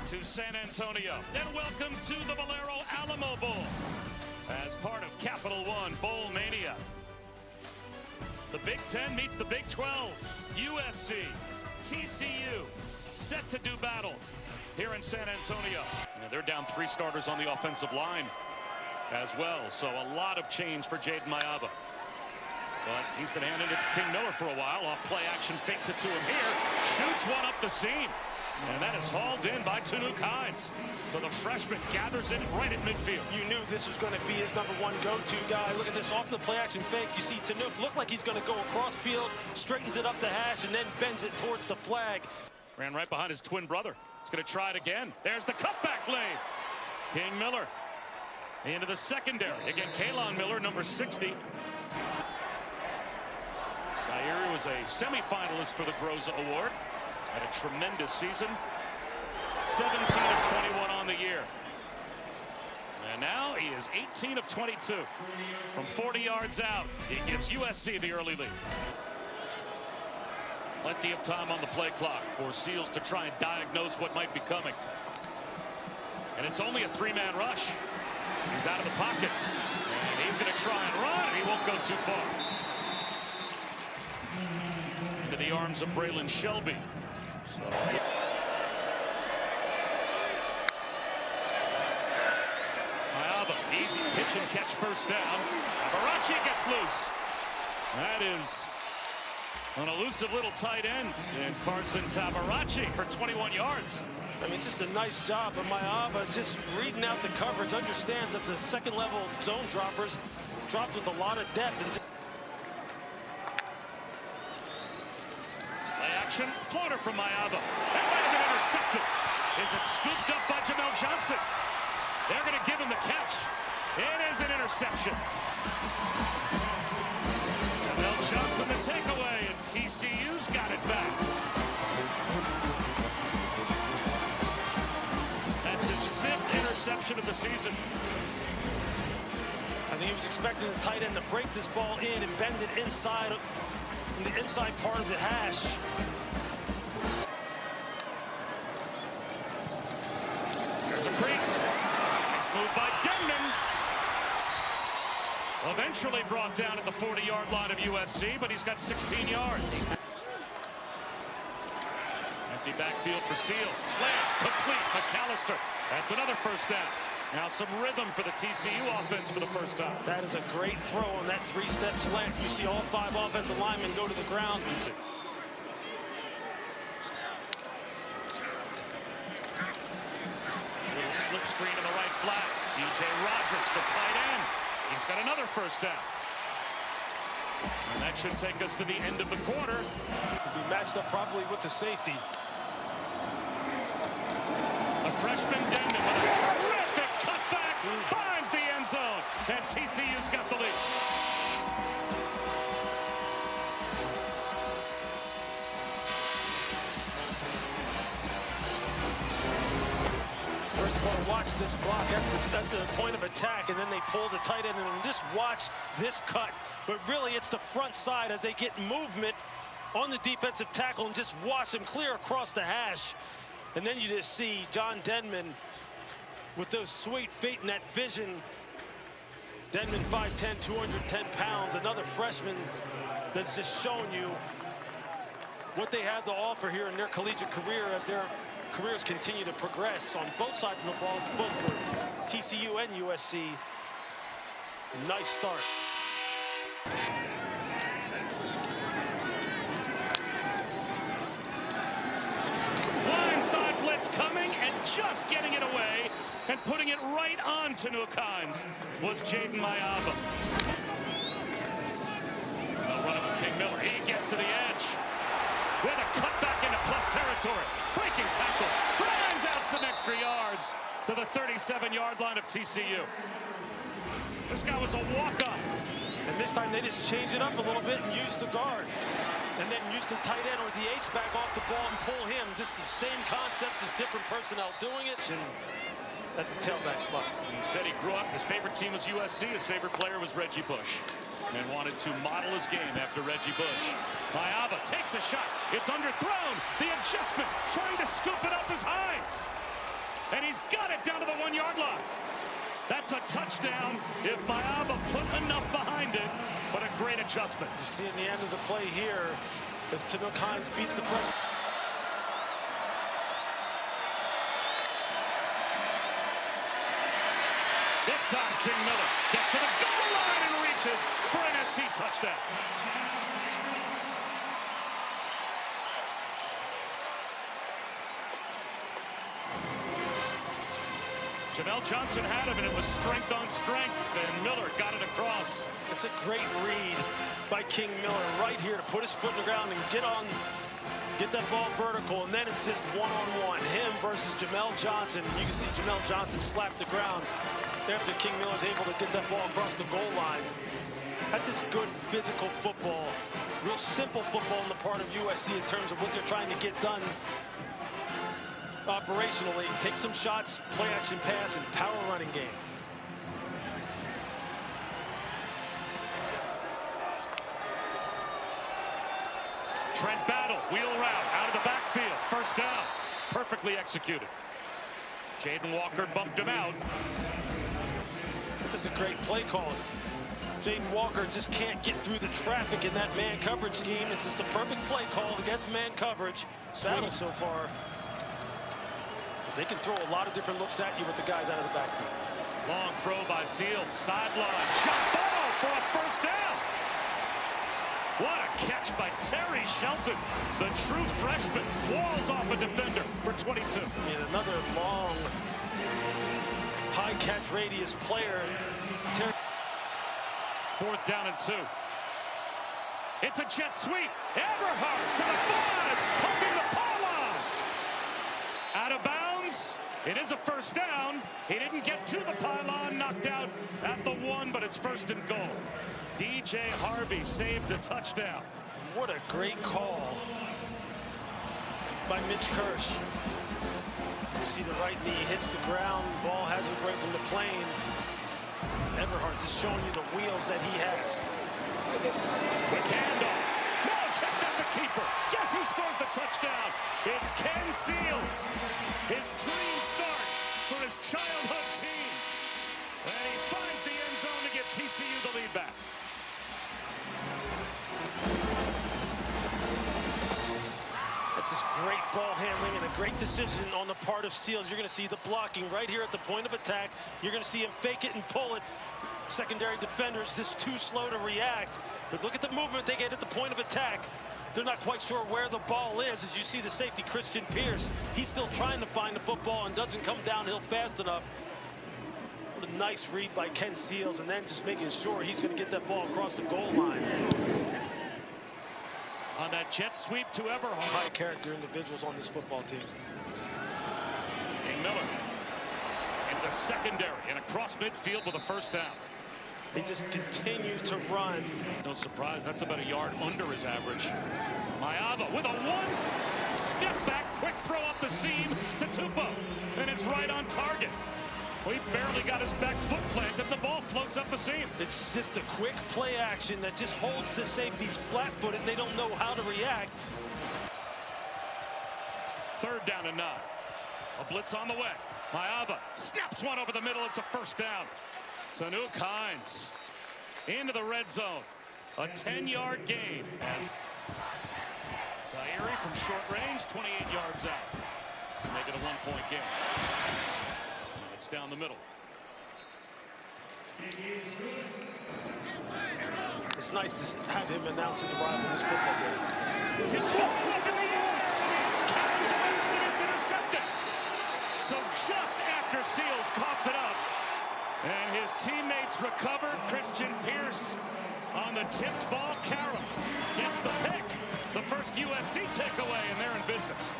to San Antonio. And welcome to the Valero Alamo Bowl as part of Capital One Bowl Mania. The Big Ten meets the Big 12. USC, TCU, set to do battle here in San Antonio. And they're down 3 starters on the offensive line as well. So a lot of change for Jaden Mayaba. But he's been handing it to King Miller for a while. Off play action, fakes it to him here. Shoots one up the seam. And that is hauled in by Tanuk Hines. So the freshman gathers in right at midfield. You knew this was going to be his #1 go-to guy. Look at this off the play action fake. You see Tanuk look like he's going to go across field, straightens it up the hash, and then bends it towards the flag. Ran right behind his twin brother. He's going to try it again. There's the cutback lane. King Miller into the secondary. Again, Kalon Miller, number 60. Zaire was a semifinalist for the Groza Award. Had a tremendous season. 17 of 21 on the year. And now he is 18 of 22 from 40 yards out. He gives USC the early lead. Plenty of time on the play clock for Seals to try and diagnose what might be coming. And it's only a 3-man rush. He's out of the pocket. And he's going to try and run. He won't go too far. Into the arms of Braylon Shelby. So, Mayaba, easy pitch and catch first down. Tabarachi gets loose. That is an elusive little tight end. And Carson Tabarachi for 21 yards. I mean, it's just a nice job of Mayaba just reading out the coverage, understands that the second-level zone droppers dropped with a lot of depth. And action, floater from Mayaba. That might have been intercepted. Is it scooped up by Jamel Johnson? They're going to give him the catch. It is an interception. Jamel Johnson the takeaway, and TCU's got it back. That's his 5th interception of the season. I think he was expecting the tight end to break this ball in and bend it inside, in the inside part of the hash. There's a crease. Nice move by Denman. Eventually brought down at the 40-yard line of USC, but he's got 16 yards. Empty backfield for Seals. Slant complete. McAllister. That's another first down. Now some rhythm for the TCU offense for the first time. That is a great throw on that 3-step slant. You see all 5 offensive linemen go to the ground. Little slip screen in the right flat. DJ Rogers, the tight end. He's got another first down. And that should take us to the end of the quarter. He'll be matched up probably with the safety. The freshman Denman with a terrific cutback finds the end zone, and TCU's got the lead. First of all, watch this block at the point of attack, and then they pull the tight end, and just watch this cut. But really, it's the front side as they get movement on the defensive tackle, and just watch them clear across the hash. And then you just see John Denman with those sweet feet and that vision. Denman 5'10", 210 pounds, another freshman that's just showing you what they have to offer here in their collegiate career as their careers continue to progress on both sides of the ball, both for TCU and USC. Nice start. Blindside blitz coming and just getting it away and putting it right on Tanuk Hines was Jaden Mayaba. The run of King Miller. He gets to the edge with a cutback into plus territory. Breaking tackles. Grinds out some extra yards to the 37-yard line of TCU. This guy was a walk-on. And this time they just change it up a little bit and use the guard. And then use the tight end or the H-back off the ball and pull him. Just the same concept, just different personnel doing it. And at the tailback spot. He said he grew up, his favorite team was USC, his favorite player was Reggie Bush. And wanted to model his game after Reggie Bush. Mayaba takes a shot. It's underthrown. The adjustment, trying to scoop it up as Hines. and he's got it down to the 1-yard line. That's a touchdown if Maava put enough behind it, but a great adjustment. You see in the end of the play here as Tanook Hines beats the freshman. This time, King Miller gets to the goal line and reaches for an SC touchdown. Jamel Johnson had him, and it was strength on strength, and Miller got it across. It's a great read by King Miller right here to put his foot in the ground and get that ball vertical, and then it's just one-on-one, him versus Jamel Johnson. You can see Jamel Johnson slap the ground after King Miller's able to get that ball across the goal line. That's just good physical football, real simple football on the part of USC in terms of what they're trying to get done operationally. Take some shots, play action pass, and power running game. Trent Battle, wheel route, out of the backfield, first down, perfectly executed. Jaden Walker bumped him out. This is a great play call. Jaden Walker just can't get through the traffic in that man coverage scheme. It's just a perfect play call against man coverage. Battle so far. But they can throw a lot of different looks at you with the guys out of the backfield. Long throw by Seals, sideline, jump ball for a first down. What a catch by Terry Shelton, the true freshman. Walls off a defender for 22. And another long, high catch radius player. Fourth down and 2. It's a jet sweep. Everhart to the 5, hunting the pylon. Out of bounds. It is a first down. He didn't get to the pylon, knocked out at the 1, but it's first and goal. DJ Harvey saved a touchdown. What a great call by Mitch Kirsch. You see the right knee hits the ground, ball hasn't broken the plane. Everhart just showing you the wheels that he has. Quick handoff. No, checked up the keeper. Guess who scores the touchdown? It's Ken Seals. His dream start for his childhood team. And he finds the end zone to give TCU the lead back. That's just great ball handling and a great decision on the part of Seals. You're going to see the blocking right here at the point of attack. You're going to see him fake it and pull it. Secondary defenders just too slow to react. But look at the movement they get at the point of attack. They're not quite sure where the ball is. As you see the safety, Christian Pierce, he's still trying to find the football and doesn't come downhill fast enough. What a nice read by Ken Seals, and then just making sure he's going to get that ball across the goal line. On that jet sweep to Everhart. High character individuals on this football team. King Miller into the secondary and across midfield with a first down. He just continues to run. It's no surprise, that's about a yard under his average. Maava with a 1-step back, quick throw up the seam to Tupou, and it's right on target. Well, he barely got his back foot planted, the ball floats up the seam. It's just a quick play action that just holds the safeties flat-footed. They don't know how to react. Third down and 9. A blitz on the way. Maava snaps one over the middle. It's a first down. Tanook Hines into the red zone. A 10-yard gain as Zaire from short range, 28 yards out to make it a 1-point game. It's down the middle. It's nice to have him announce his arrival in this football game. Tip ball up in the air. Carries around and it's intercepted. So just after Seals coughed it up, and his teammates recovered, Christian Pierce on the tipped ball. Carroll gets the pick. The first USC takeaway, and they're in business.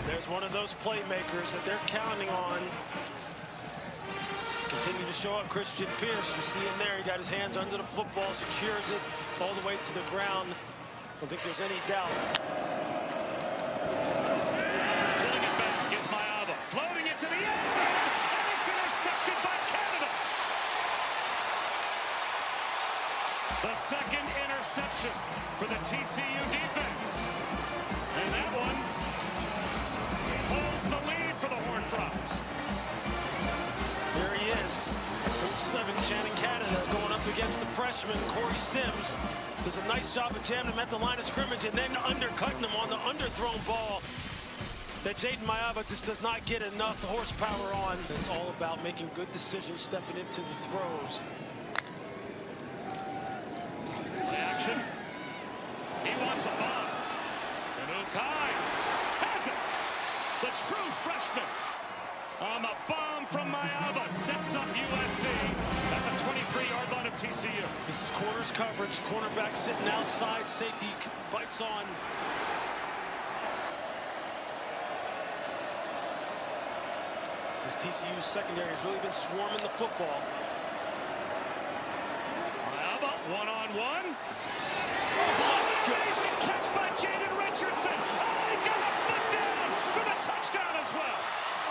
There's one of those playmakers that they're counting on to continue to show up. Christian Pierce, you see him there. He got his hands under the football, secures it all the way to the ground. I don't think there's any doubt. Pulling it back is Maava, floating it to the end zone, and it's intercepted by Canada. The second interception for the TCU defense. And that one freshman Corey Sims does a nice job of jamming him at the line of scrimmage and then undercutting him on the underthrown ball that Jaden Maiava just does not get enough horsepower on. It's all about making good decisions, stepping into the throws. Action. He wants a bomb. Tanu Kynes has it. The true freshman on the bomb from Maiava sets up USC at the 23-yard line of TCU. This is corners coverage. Cornerback sitting outside. Safety bites on. This TCU secondary has really been swarming the football. Maiava one-on-one. Amazing catch by Jaden Richardson. Oh, he got a foot down for the touchdown as well.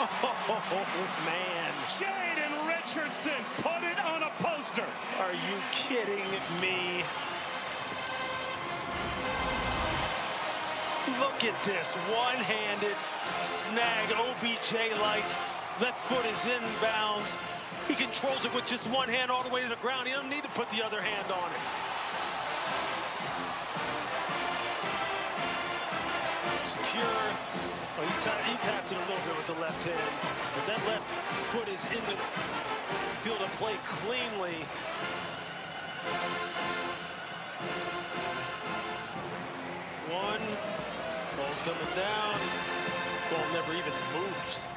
Oh, man. Jaden Richardson put it on a poster. Are you kidding me? Look at this one-handed snag, OBJ-like. Left foot is inbounds. He controls it with just one hand all the way to the ground. He doesn't need to put the other hand on it. Secure. Oh, he taps it a little bit with the left hand. But that left foot is in the field of play cleanly. One. Ball's coming down. Ball never even moves.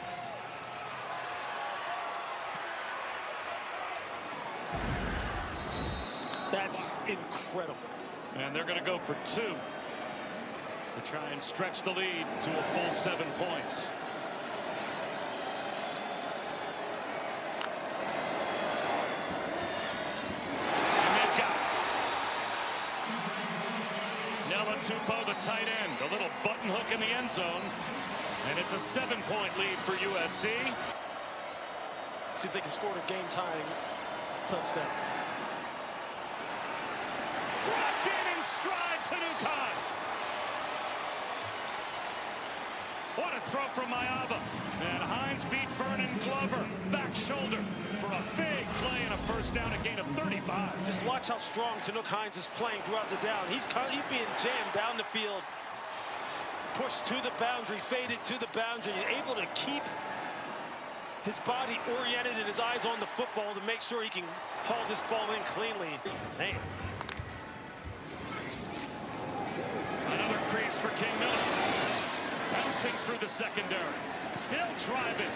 That's incredible. And they're going to go for 2 to try and stretch the lead to a full 7 points. And they've got it. Nella Tupou, the tight end, a little button hook in the end zone. And it's a 7-point lead for USC. See if they can score the game-tying touchdown. Dropped in stride, Tanu Kynes. What a throw from Maiava. And Hines beat Vernon Glover. Back shoulder for a big play and a first down, a gain of 35. Just watch how strong Tanu Kynes is playing throughout the down. He's being jammed down the field. Pushed to the boundary, faded to the boundary. Able to keep his body oriented and his eyes on the football to make sure he can haul this ball in cleanly. Man. Another crease for King Miller. Bouncing through the secondary. Still driving.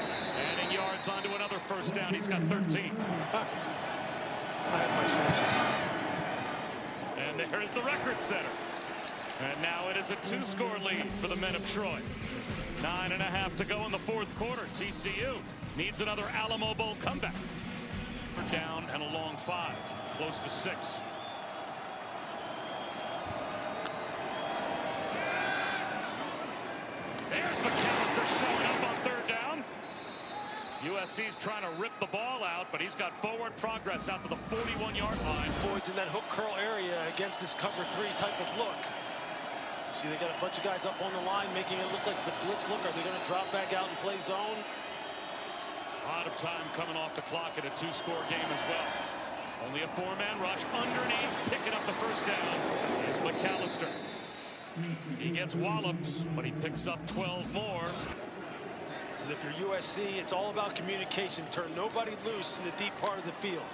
Adding yards onto another first down. He's got 13. I have my sources. And there's the record setter. And now it is a 2-score lead for the men of Troy. 9.5 to go in the 4th quarter. TCU needs another Alamo Bowl comeback. Down and a long 5. Close to 6. There's McAllister showing up on 3rd down. USC's trying to rip the ball out, but he's got forward progress out to the 41-yard line. Floyd's in that hook curl area against this cover 3 type of look. See, they got a bunch of guys up on the line, making it look like it's a blitz look. Are they going to drop back out and play zone? A lot of time coming off the clock in a 2-score game as well. Only a 4-man rush underneath, picking up the first down is McAllister. He gets walloped, but he picks up 12 more. And if you're USC, it's all about communication. Turn nobody loose in the deep part of the field.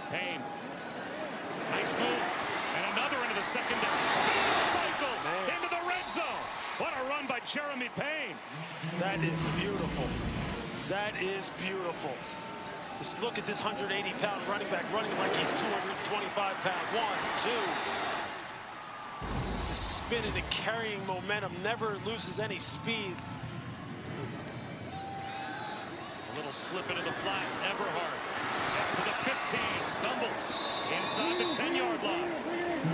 Payne. Nice move. And another into the secondary. Spin cycle into the red zone. What a run by Jeremy Payne. That is beautiful. That is beautiful. Just look at this 180-pound running back running like he's 225 pounds. 1, 2. Just spinning and carrying momentum. Never loses any speed. A little slip into the flat. Everhart gets to the 15. Stumbles inside the 10-yard line.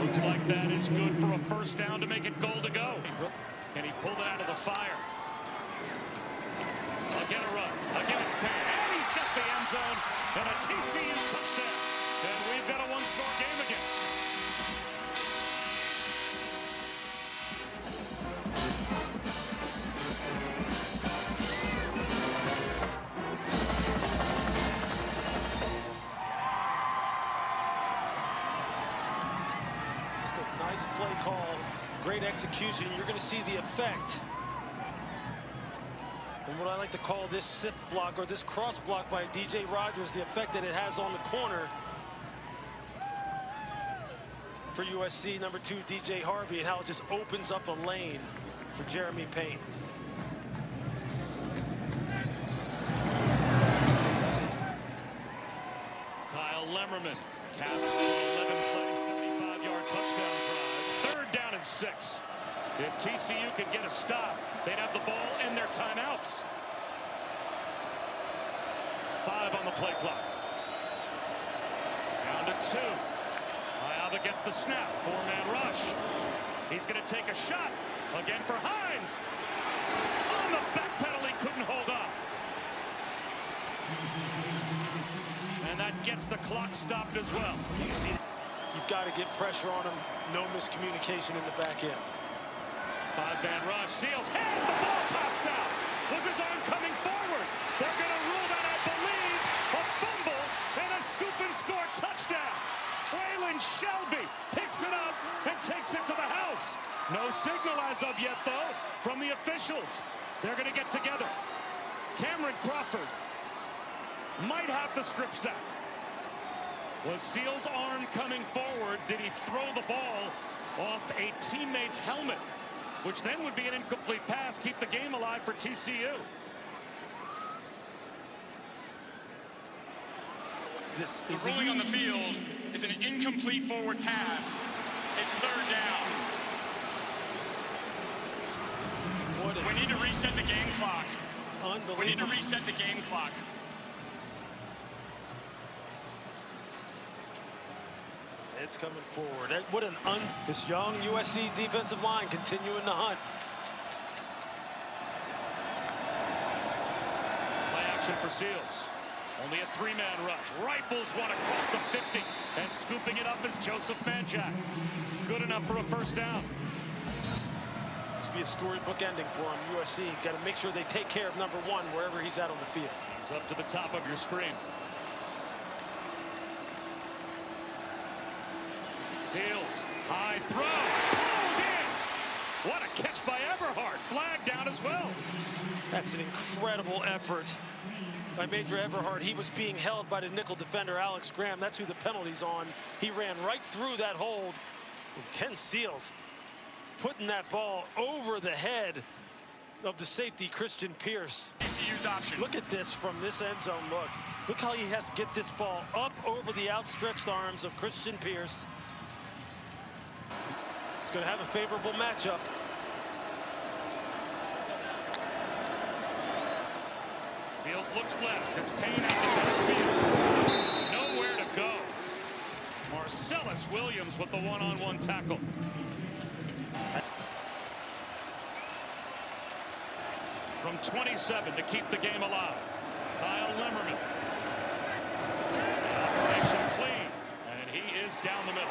Looks like that is good for a first down to make it goal to go. Can he pull it out of the fire? Again a run. Again it's Payne. And he's got the end zone. And a TCU touchdown. And we've got a 1-score game again. Nice play call, great execution. You're going to see the effect. And what I like to call this sift block or this cross block by DJ Rogers, the effect that it has on the corner for USC number 2 DJ Harvey, and how it just opens up a lane for Jeremy Payne. Kyle Lemmerman caps 11-play, 75-yard touchdown drive. 3rd down and 6. If TCU could get a stop, they'd have the ball and their timeouts. 5 on the play clock. Down to 2. Mayava gets the snap. 4-man rush. He's going to take a shot. Again for Hines. On the back pedal, he couldn't hold up. And that gets the clock stopped as well. You see, you've got to get pressure on him. No miscommunication in the back end. 5-man rush. Seals head. The ball pops out. Was his arm coming forward? They're going to rule that, I believe, a fumble and a scoop and score touchdown. Waylon Shelby picks it up and takes it to the house. No signal as of yet, though, from the officials. They're going to get together. Cameron Crawford might have the strip sack. Was Seals' arm coming forward? Did he throw the ball off a teammate's helmet, which then would be an incomplete pass, keep the game alive for TCU. The ruling on the field is an incomplete forward pass. It's 3rd down. We need to reset the game clock. Unbelievable. We need to reset the game clock. It's coming forward. What this young USC defensive line continuing the hunt. Play action for Seals. Only a 3-man rush. Rifles one across the 50, and scooping it up is Joseph Manjack. Good enough for a 1st down. This will be a storybook ending for him. USC got to make sure they take care of number 1 wherever he's at on the field. He's up to the top of your screen. Seals, high throw, pulled in. What a catch by Everhart. Flag down as well. That's an incredible effort by Major Everhart. He was being held by the nickel defender, Alex Graham. That's who the penalty's on. He ran right through that hold. Ken Seals putting that ball over the head of the safety, Christian Pierce. TCU's option. Look at this from this end zone look. Look how he has to get this ball up over the outstretched arms of Christian Pierce. He's going to have a favorable matchup. Seals looks left. It's Payne out the backfield. Nowhere to go. Marcellus Williams with the one-on-one tackle. From 27 to keep the game alive. Kyle Lemmerman. Operation clean. And he is down the middle.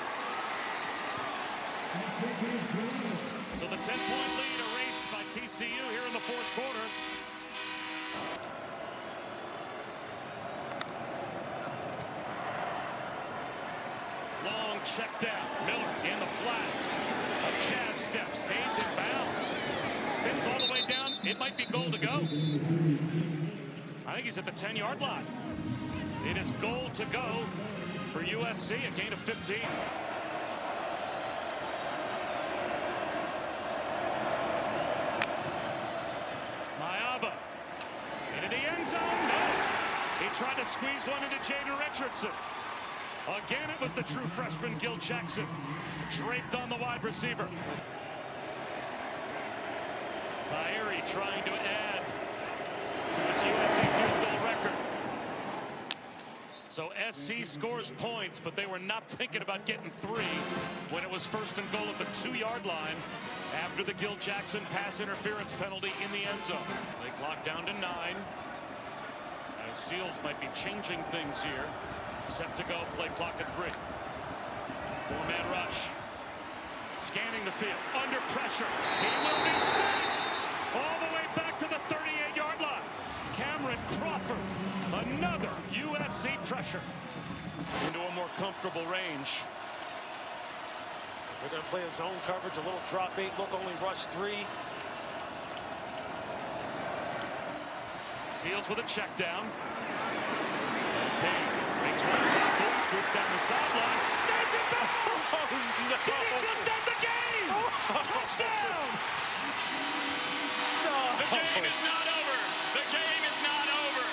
So the 10-point lead erased by TCU here in the 4th quarter. Long check down. Miller in the flat. A jab step. Stays in bounds. Spins all the way down. It might be goal to go. I think he's at the 10-yard line. It is goal to go for USC. A gain of 15. Mayava into the end zone. No. He tried to squeeze one into Jaden Richardson. Again, it was the true freshman Gil Jackson draped on the wide receiver. Zaire trying to add to his USC field goal record. So SC scores points, but they were not thinking about getting 3 when it was 1st and goal at the 2-yard line after the Gil Jackson pass interference penalty in the end zone. Play clock down to 9. As Seals might be changing things here. Set to go, play clock at 3. 4-man rush. Scanning the field, under pressure. He will be sacked all the way back to the 38-yard line. Cameron Crawford, another USC pressure into a more comfortable range. They're going to play a zone coverage, a little drop 8 look, only rush 3. Seals with a check down. And Payne makes one tackle, scoots down the sideline, stays in bounds. Oh, no. Did he just end the game? Touchdown! The game is not over. The game is not over.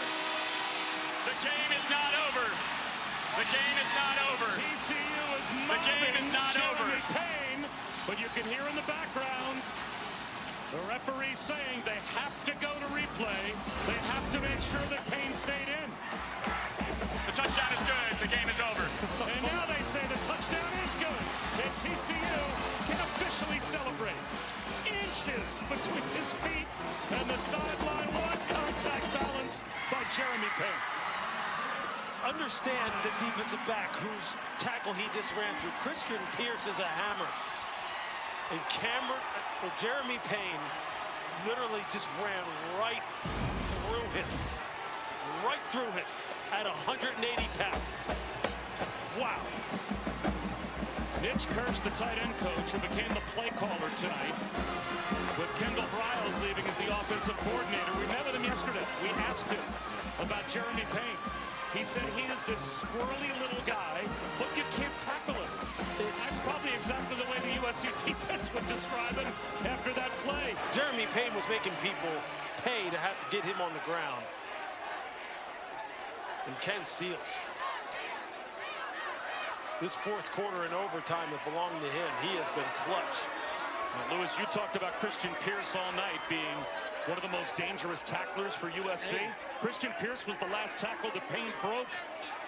The game is not over. The game is not over. TCU is The game is not over. Jeremy Payne, but you can hear in the background the referee saying they have to go to replay. They have to make sure that Payne stayed in. The touchdown is good. The game is over. And now they say the touchdown is good. And TCU can officially celebrate. Inches between his feet and the sideline. What contact balance by Jeremy Payne. Understand the defensive back whose tackle he just ran through. Christian Pierce is a hammer. And Jeremy Payne literally just ran right through him. Right through him at 180 pounds. Wow. Mitch Kirsch, the tight end coach, who became the play caller tonight, with Kendall Briles leaving as the offensive coordinator. We met with him yesterday. We asked him about Jeremy Payne. He said he is this squirrely little guy, but you can't tackle him. That's probably exactly the way the USC defense would describe him after that play. Jeremy Payne was making people pay to have to get him on the ground. And Ken Seals. This fourth quarter and overtime that belonged to him, he has been clutch. Now, Lewis, you talked about Christian Pierce all night being one of the most dangerous tacklers for USC. Hey. Christian Pierce was the last tackle that Payne broke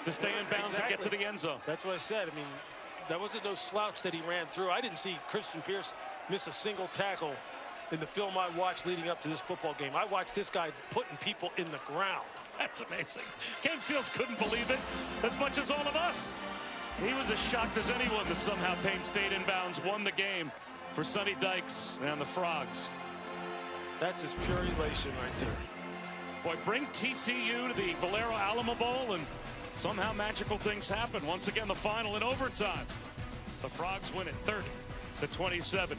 to stay in bounds and get to the end zone. That's what I said. I mean, that wasn't no slouch that he ran through. I didn't see Christian Pierce miss a single tackle in the film I watched leading up to this football game. I watched this guy putting people in the ground. That's amazing. Ken Seals couldn't believe it as much as all of us. He was as shocked as anyone that somehow Payne stayed in bounds, won the game for Sonny Dykes and the Frogs. That's his pure elation right there. Boy, bring TCU to the Valero Alamo Bowl and somehow magical things happen. Once again, the final in overtime. The Frogs win it 30-27.